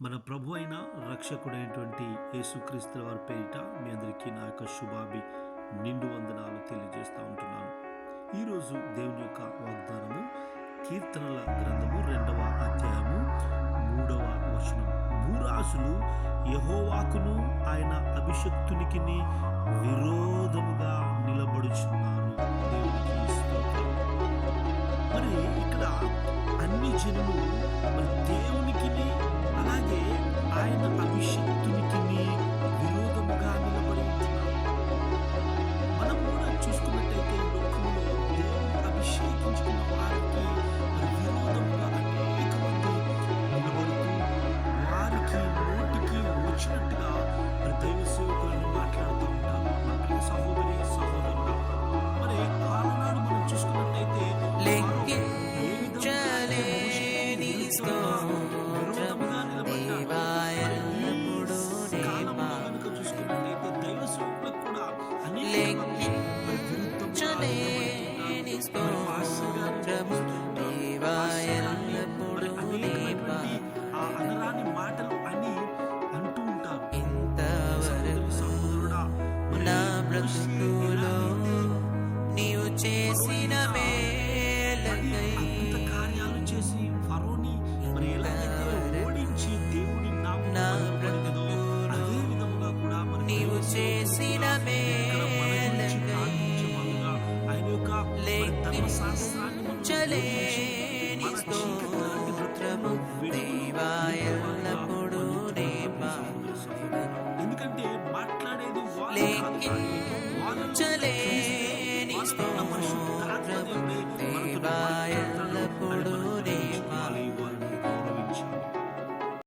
మన ప్రభు అయిన రక్షకుడైనటువంటి యేసుక్రీస్తుల వారి పేరిట మీ అందరికీ నా యొక్క శుభాభి నిండు వందనాలు తెలియజేస్తూ ఉంటున్నాను. ఈరోజు దేవుని యొక్క వాగ్దానము కీర్తనల గ్రంథము 2వ అధ్యాయము 3వ వచనం. భూరాశులు యెహోవాకును ఆయన అభిషక్తునికి విరోధముగా నిలబడుచున్నారు. దేవునికి స్తోత్రం. మరి ఇక్కడ అన్ని జనులు మరి దేవునికి అలాగే ఆయన అభిషక్తునికి విరోధముగా నిలబడి ఉంటున్నారు. మనం కూడా చూసుకున్నట్టయితే ఈ లోకంలో దేవుని అభిషేకించుకున్న వారికి మరి విరోధముగా అనేక మంది నిలబడుతూ వారికి నోటికి వచ్చినట్టుగా మరి దైవ సేవకులను మాట్లాడుతూ ఉంటారు. మా ప్రియ సహోదరి సహోదరుడు, మరి ఆనాడు మనం చూసుకున్నట్టయితే అనరాని మాటలు అని అంటూ ఉంటారు.